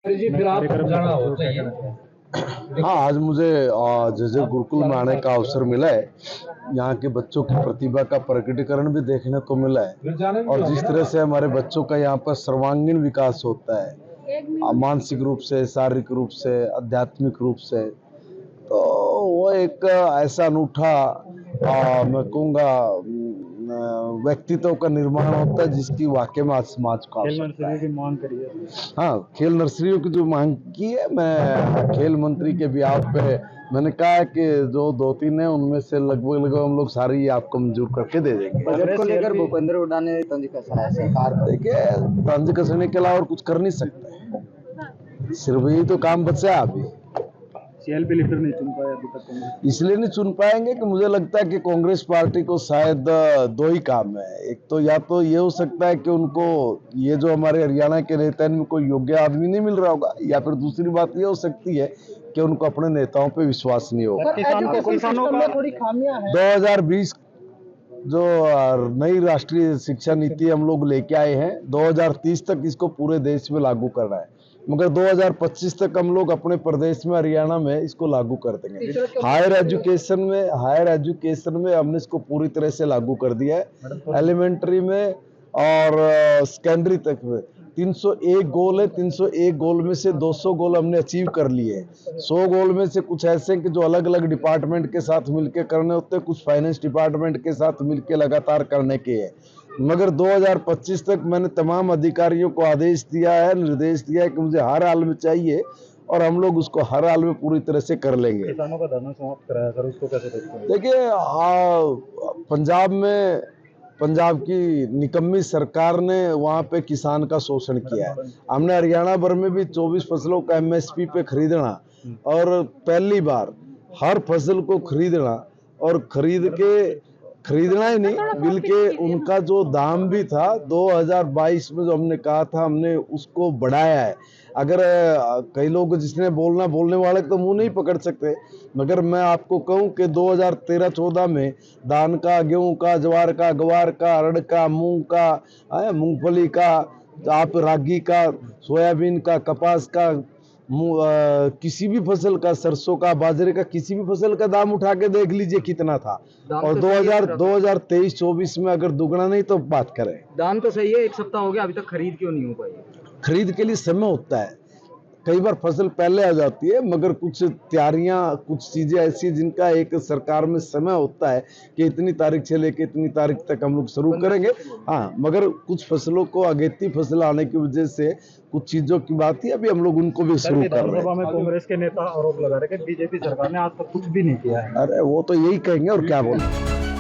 जी फिर आप जाना हो चाहिए। हाँ, आज मुझे जैसे गुरुकुल में आने का अवसर मिला है। यहाँ के बच्चों की प्रतिभा का प्रकटीकरण भी देखने को मिला है और जिस तरह से हमारे बच्चों का यहाँ पर सर्वांगीण विकास होता है, मानसिक रूप से, शारीरिक रूप से, आध्यात्मिक रूप से, तो वो एक ऐसा अनूठा मैं कहूँगा व्यक्तित्व का निर्माण होता है जिसकी वाकई में आज समाज को आवश्यकता है। की मांग करी है। हाँ, खेल नर्सरियों की जो मांग की है, मैं खेल मंत्री के भी आप पे मैंने कहा है कि जो 2-3 है उनमें से लगभग हम लोग सारी आपको मंजूर करके दे देंगे। बजट को लेकर भूपेंद्र हुड्डा ने तंज कसा है सरकार पर। देखिए, तंज कसने के अलावा और कुछ कर नहीं सकते, सिर्फ यही तो काम बचा है अभी। सीएलपी लीडर नहीं चुन पाए अभी तक कांग्रेस। इसलिए नहीं चुन पाएंगे कि मुझे लगता है कि कांग्रेस पार्टी को शायद दो ही काम है। एक तो या तो ये हो सकता है कि उनको ये जो हमारे हरियाणा के नेता में कोई योग्य आदमी नहीं मिल रहा होगा, या फिर दूसरी बात ये हो सकती है कि उनको अपने नेताओं पे विश्वास नहीं होगा। किसानों का थोड़ी खामियां हैं। 2020 जो नई राष्ट्रीय शिक्षा नीति हम लोग लेके आए हैं, 2030 तक इसको पूरे देश में लागू करना है, मगर 2025 तक हम लोग अपने प्रदेश में, हरियाणा में इसको लागू कर देंगे। हायर एजुकेशन में हमने इसको पूरी तरह से लागू कर दिया है, एलिमेंट्री में और सेकेंडरी तक में। 301 गोल है, 301 गोल में से 200 गोल हमने अचीव कर लिए हैं। 100 गोल में से कुछ ऐसे हैं कि जो अलग अलग डिपार्टमेंट के साथ मिलकर करने होते हैं, कुछ फाइनेंस डिपार्टमेंट के साथ मिलकर लगातार करने के हैं। मगर 2025 तक मैंने तमाम अधिकारियों को आदेश दिया है, निर्देश दिया है कि मुझे हर हाल में चाहिए और हम लोग उसको हर हाल में पूरी तरह से कर लेंगे। किसानों का धरना समाप्त कराया सर, उसको कैसे देखते हैं? देखिए, पंजाब की निकम्मी सरकार ने वहाँ पे किसान का शोषण किया है। हमने हरियाणा भर में भी 24 फसलों का एमएसपी पे खरीदना और पहली बार हर फसल को खरीदना और खरीदना ही नहीं बल्कि उनका जो दाम भी था 2022 में जो हमने कहा था, हमने उसको बढ़ाया है। अगर कई लोग जिसने बोलने वाले तो मुंह नहीं पकड़ सकते, मगर मैं आपको कहूं कि 2013-14 में धान का, गेहूं का, ज्वार का, ग्वार का, अरड़ का, मूंग का, मूंगफली का, आप रागी का, सोयाबीन का, कपास का, किसी भी फसल का, सरसों का, बाजरे का, किसी भी फसल का दाम उठा के देख लीजिए कितना था। और 2023-24 में अगर दुगना नहीं तो बात करें। दाम तो सही है, एक सप्ताह हो गया अभी तक खरीद क्यों नहीं हो पाई? खरीद के लिए समय होता है, कई बार फसल पहले आ जाती है, मगर कुछ तैयारियां, कुछ चीजें ऐसी जिनका एक सरकार में समय होता है कि इतनी तारीख से लेके इतनी तारीख तक हम लोग शुरू करेंगे। हाँ, मगर कुछ फसलों को अगेती फसल आने की वजह से कुछ चीजों की बात है, अभी हम लोग उनको भी शुरू कर रहे हैं। में कांग्रेस के नेता आरोप लगा रहे कि बीजेपी सरकार ने आज तक कुछ भी नहीं किया है। अरे वो तो यही कहेंगे और क्या बोलेंगे।